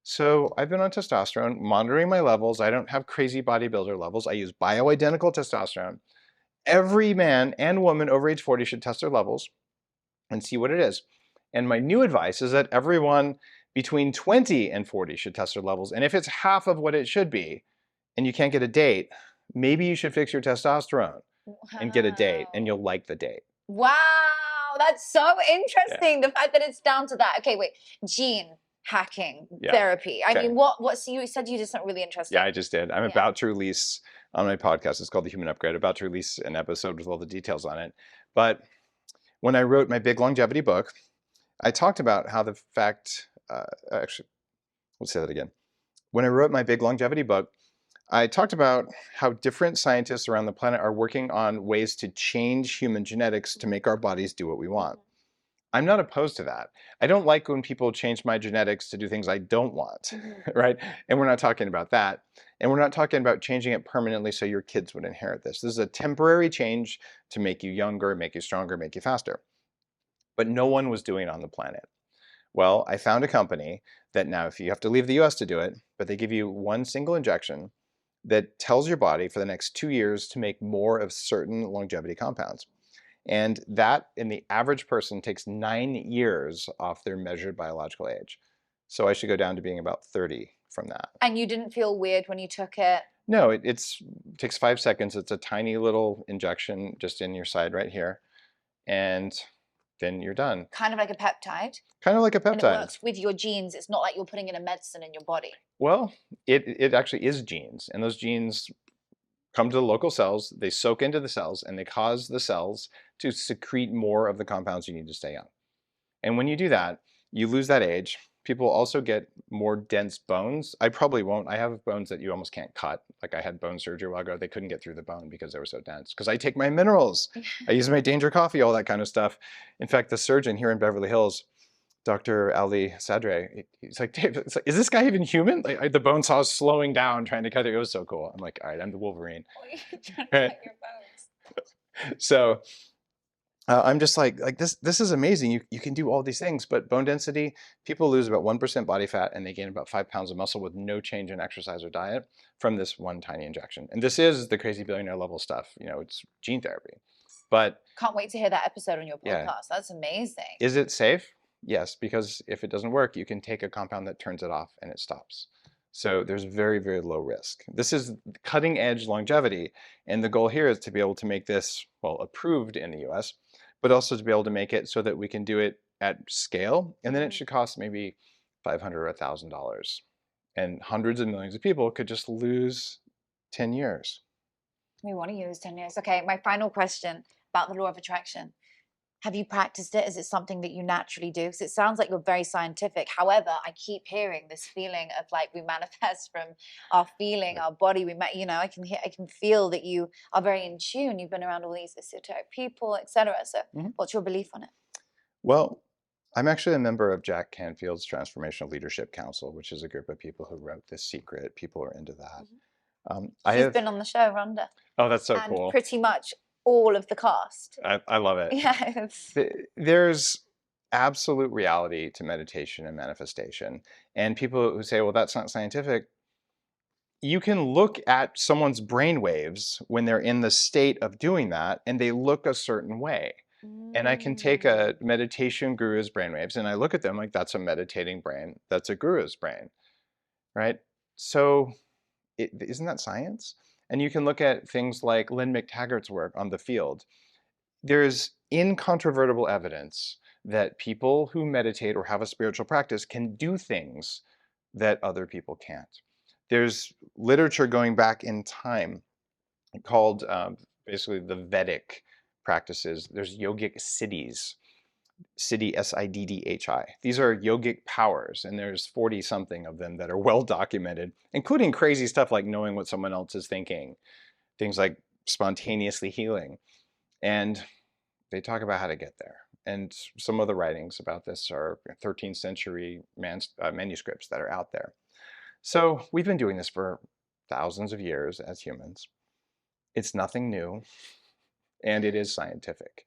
So I've been on testosterone, monitoring my levels. I don't have crazy bodybuilder levels. I use bioidentical testosterone. Every man and woman over age 40 should test their levels and see what it is. And my new advice is that everyone between 20 and 40 should test their levels. And if it's half of what it should be, and you can't get a date, maybe you should fix your testosterone and get a date, and you'll like the date.
Wow, that's so interesting. The fact that it's down to that. Okay, wait, gene hacking therapy. I mean, so you said you did something really interesting.
Yeah, I just did. I'm about to release on my podcast. It's called The Human Upgrade. About to release an episode with all the details on it. But when I wrote my big longevity book, I talked about how the fact, actually, let's say that again. When I wrote my big longevity book, I talked about how different scientists around the planet are working on ways to change human genetics to make our bodies do what we want. I'm not opposed to that. I don't like when people change my genetics to do things I don't want, right? And we're not talking about that. And we're not talking about changing it permanently so your kids would inherit this. This is a temporary change to make you younger, make you stronger, make you faster. But no one was doing it on the planet. Well, I found a company that now, if you have to leave the US to do it, but they give you one single injection that tells your body for the next 2 years to make more of certain longevity compounds. And that, in the average person, takes 9 years off their measured biological age. So I should go down to being about 30 from that.
And you didn't feel weird when you took it?
No, it takes 5 seconds. It's a tiny little injection just in your side right here. And then you're done.
Kind of like a peptide?
Kind of like a peptide.
And it works with your genes. It's not like you're putting in a medicine in your body.
Well, it actually is genes. And those genes come to the local cells, they soak into the cells, and they cause the cells to secrete more of the compounds you need to stay young. And when you do that, you lose that age. People also get more dense bones. I probably won't. I have bones that you almost can't cut. Like, I had bone surgery a while ago. They couldn't get through the bone because they were so dense. Because I take my minerals. I use my Danger coffee, all that kind of stuff. In fact, the surgeon here in Beverly Hills Dr. Ali Sadre, he's like, Dave, it's like, is this guy even human? Like, the bone saw is slowing down, trying to cut it. It was so cool. I'm like, all right, I'm the Wolverine.
Trying to cut your bones.
So I'm just like this is amazing. You can do all these things, but bone density, people lose about 1% body fat and they gain about 5 pounds of muscle with no change in exercise or diet from this one tiny injection. And this is the crazy billionaire level stuff. You know, it's gene therapy. But
Can't wait to hear that episode on your podcast.
Yeah.
That's amazing.
Is it safe? Yes, because if it doesn't work, you can take a compound that turns it off and it stops. So there's very, very low risk. This is cutting edge longevity. And the goal here is to be able to make this, well, approved in the US, but also to be able to make it so that we can do it at scale. And then it should cost maybe $500 or $1,000. And hundreds of millions of people could just lose 10 years.
We want to use 10 years. Okay, my final question about the law of attraction. Have you practiced it? Is it something that you naturally do? Because it sounds like you're very scientific. However, I keep hearing this feeling of like we manifest from our feeling, our body. I can feel that you are very in tune. You've been around all these esoteric people, etc. So, what's your belief on it?
Well, I'm actually a member of Jack Canfield's Transformational Leadership Council, which is a group of people who wrote The Secret. People are into that.
She's been on the show, Rhonda.
Oh, that's so
and
cool.
Pretty much all of the cast.
I love it.
Yeah.
There's absolute reality to meditation and manifestation. And people who say, well, that's not scientific, you can look at someone's brain waves when they're in the state of doing that, and they look a certain way. And I can take a meditation guru's brainwaves and I look at them like that's a meditating brain, that's a guru's brain, right? So isn't that science? And you can look at things like Lynn McTaggart's work on the field. There's incontrovertible evidence that people who meditate or have a spiritual practice can do things that other people can't. There's literature going back in time called basically the Vedic practices. There's yogic siddhis, siddhi, S-I-D-D-H-I. These are yogic powers, and there's 40 something of them that are well documented, including crazy stuff like knowing what someone else is thinking, things like spontaneously healing. And they talk about how to get there. And some of the writings about this are 13th century manuscripts that are out there. So we've been doing this for thousands of years as humans. It's nothing new, and it is scientific.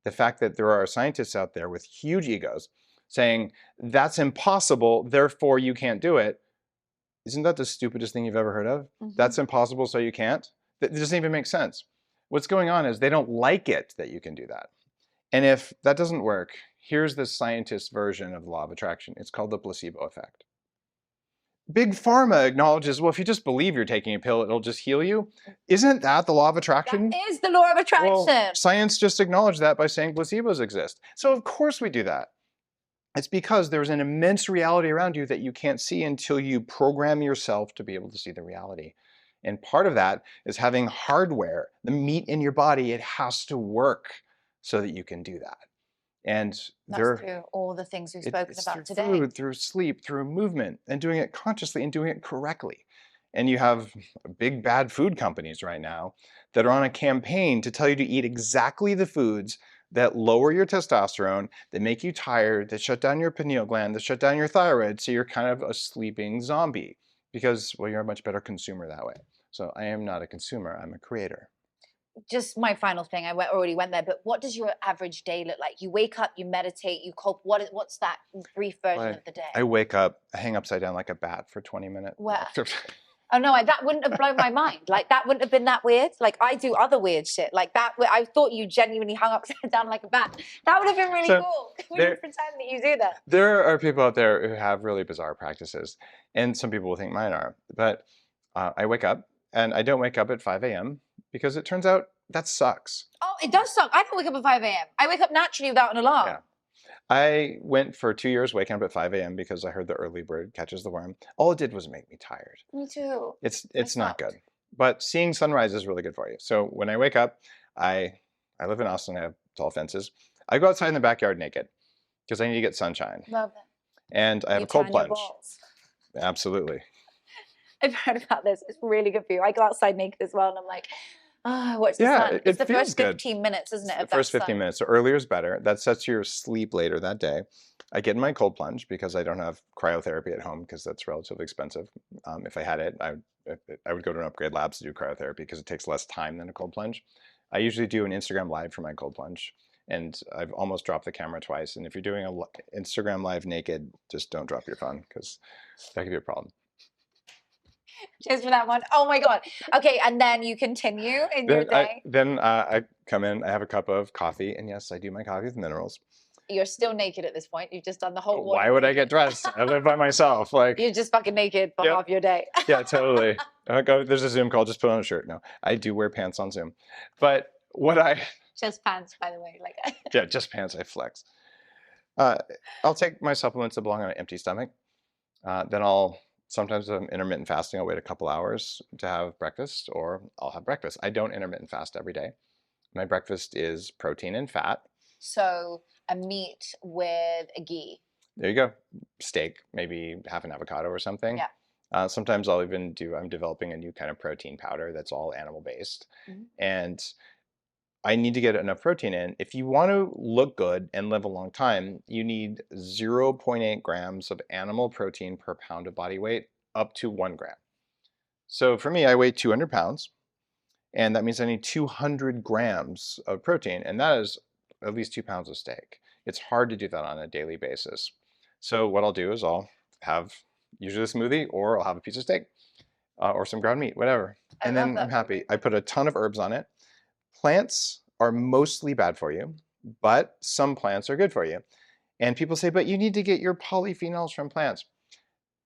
The fact that there are scientists out there with huge egos saying, that's impossible, therefore you can't do it. Isn't that the stupidest thing you've ever heard of? That's impossible, so you can't? That doesn't even make sense. What's going on is they don't like it that you can do that. And if that doesn't work, here's the scientist version of the law of attraction. It's called the placebo effect. Big Pharma acknowledges, well, if you just believe you're taking a pill, it'll just heal you. Isn't that the law of attraction?
That is the law of attraction.
Well, science just acknowledged that by saying placebos exist. So of course we do that. It's because there's an immense reality around you that you can't see until you program yourself to be able to see the reality. And part of that is having hardware, the meat in your body. It has to work so that you can do that. And
that's through all the things we've spoken about today.
Through food, through sleep, through movement, and doing it consciously and doing it correctly. And you have big bad food companies right now that are on a campaign to tell you to eat exactly the foods that lower your testosterone, that make you tired, that shut down your pineal gland, that shut down your thyroid, so you're kind of a sleeping zombie. Because, well, you're a much better consumer that way. So I am not a consumer, I'm a creator.
Just my final thing, I already went there, but what does your average day look like? You wake up, you meditate, you cope. What's that brief version of the day?
I wake up, I hang upside down like a bat for 20 minutes.
Wow. Oh no, that wouldn't have blown my mind. Like that wouldn't have been that weird. Like I do other weird shit. Like that, I thought you genuinely hung upside down like a bat. That would have been really cool. We would pretend that you do that. There
are people out there who have really bizarre practices, and some people will think mine are. But I wake up, and I don't wake up at 5 a.m. because it turns out that sucks.
Oh, it does suck. I don't wake up at 5 a.m. I wake up naturally without an alarm.
Yeah. I went for 2 years waking up at 5 a.m. because I heard the early bird catches the worm. All it did was make me tired.
Me too.
It's not good. But seeing sunrise is really good for you. So when I wake up, I live in Austin, I have tall fences. I go outside in the backyard naked because I need to get sunshine.
Love it.
And I have a cold plunge. Absolutely.
I've heard about this. It's really good for you. I go outside naked as well, and I'm like, What's the
Yeah,
sun?
it
It's the
feels
first
good.
15 minutes, isn't it,
The
of that
first 15
sun?
minutes. So earlier is better. That sets your sleep later that day. I get in my cold plunge because I don't have cryotherapy at home because that's relatively expensive. If I had it, I would go to an Upgrade Labs to do cryotherapy because it takes less time than a cold plunge. I usually do an Instagram Live for my cold plunge, and I've almost dropped the camera twice. And if you're doing an Instagram Live naked, just don't drop your phone because that could be a problem.
Cheers for that one. Oh my God. Okay, and then you continue in your day.
I come in, I have a cup of coffee, and yes, I do my coffee with minerals.
You're still naked at this point. You've just done the whole morning.
Why would I get dressed? I live by myself. Like,
You're just fucking naked for half your day.
yeah, totally. There's a Zoom call, just put on a shirt. No, I do wear pants on Zoom. But
Just pants, by the way. Like
yeah, just pants, I flex. I'll take my supplements that belong on an empty stomach. Then sometimes I'm intermittent fasting, I'll wait a couple hours to have breakfast, or I'll have breakfast. I don't intermittent fast every day. My breakfast is protein and fat.
So a meat with a ghee.
There you go. Steak, maybe half an avocado or something.
Yeah.
Sometimes I'm developing a new kind of protein powder that's all animal based.
Mm-hmm.
And I need to get enough protein in. If you want to look good and live a long time, you need 0.8 grams of animal protein per pound of body weight, up to 1 gram. So for me, I weigh 200 pounds, and that means I need 200 grams of protein, and that is at least 2 pounds of steak. It's hard to do that on a daily basis. So what I'll do is I'll have usually a smoothie, or I'll have a piece of steak, or some ground meat, whatever. And then I'm happy. I put a ton of herbs on it. Plants are mostly bad for you, but some plants are good for you. And people say, but you need to get your polyphenols from plants.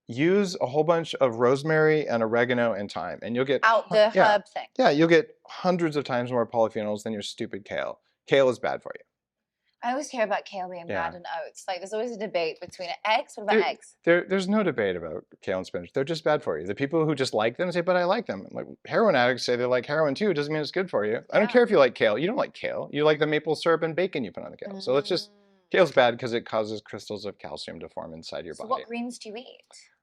Use a whole bunch of rosemary and oregano and thyme, and you'll get
the herb thing.
Yeah, you'll get hundreds of times more polyphenols than your stupid kale. Kale is bad for you.
I always hear about kale being bad in oats. Like, there's always a debate between eggs. What about eggs?
There's no debate about kale and spinach. They're just bad for you. The people who just like them say, but I like them. Like, heroin addicts say they like heroin too. It doesn't mean it's good for you. I don't care if you like kale. You don't like kale. You like the maple syrup and bacon you put on the kale. So kale's bad because it causes crystals of calcium to form inside your body.
So what greens do you eat?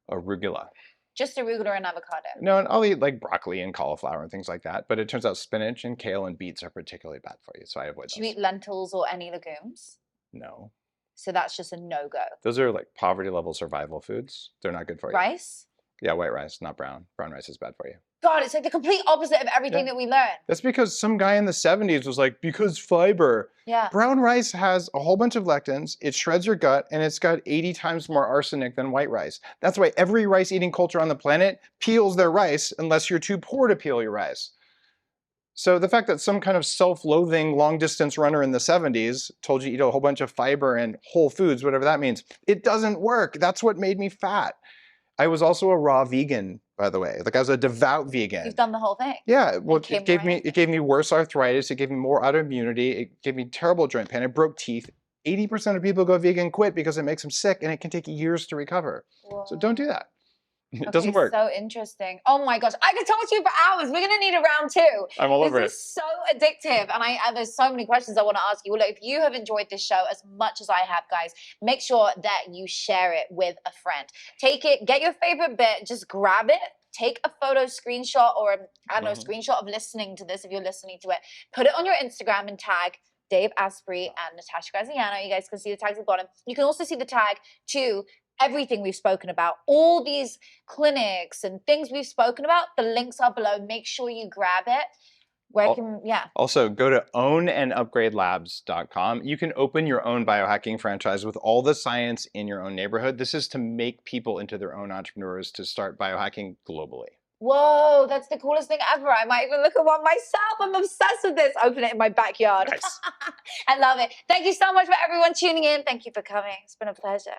Arugula.
Just arugula and avocado?
No, and I'll eat like broccoli and cauliflower and things like that. But it turns out spinach and kale and beets are particularly bad for you. So I avoid those.
Do you eat lentils or any legumes?
No.
So that's just a no-go.
Those are like poverty level survival foods. They're not good for you.
Rice?
Yeah, white rice, not brown. Brown rice is bad for you.
God, it's like the complete opposite of everything that we learn.
That's because some guy in the 70s was like, because fiber.
Yeah.
Brown rice has a whole bunch of lectins, it shreds your gut, and it's got 80 times more arsenic than white rice. That's why every rice eating culture on the planet peels their rice unless you're too poor to peel your rice. So the fact that some kind of self-loathing long-distance runner in the 70s told you to eat a whole bunch of fiber and whole foods, whatever that means, it doesn't work. That's what made me fat. I was also a raw vegan, by the way. Like, I was a devout vegan.
You've done the whole thing.
Yeah, well, it gave me worse arthritis. It gave me more autoimmunity. It gave me terrible joint pain. I broke teeth. 80% of people go vegan quit because it makes them sick, and it can take years to recover. Whoa. So don't do that. It doesn't work.
So interesting. Oh my gosh, I could talk to you for hours. We're gonna need a round two.
I'm all over it.
This is so addictive, and there's so many questions I want to ask you. Well, look, if you have enjoyed this show as much as I have, guys, make sure that you share it with a friend. Take it, get your favorite bit, just grab it. Take a photo, screenshot, or I don't know, screenshot of listening to this if you're listening to it. Put it on your Instagram and tag Dave Asprey and Natasha Graziano. You guys can see the tags at the bottom. You can also see the tag to everything we've spoken about, all these clinics and things we've spoken about. The links are below. Make sure you grab it. Also, go to ownandupgradelabs.com. You can open your own biohacking franchise with all the science in your own neighborhood. This is to make people into their own entrepreneurs to start biohacking globally. Whoa, that's the coolest thing ever. I might even look at one myself. I'm obsessed with this. Open it in my backyard.
Nice.
I love it. Thank you so much for everyone tuning in. Thank you for coming. It's been a pleasure.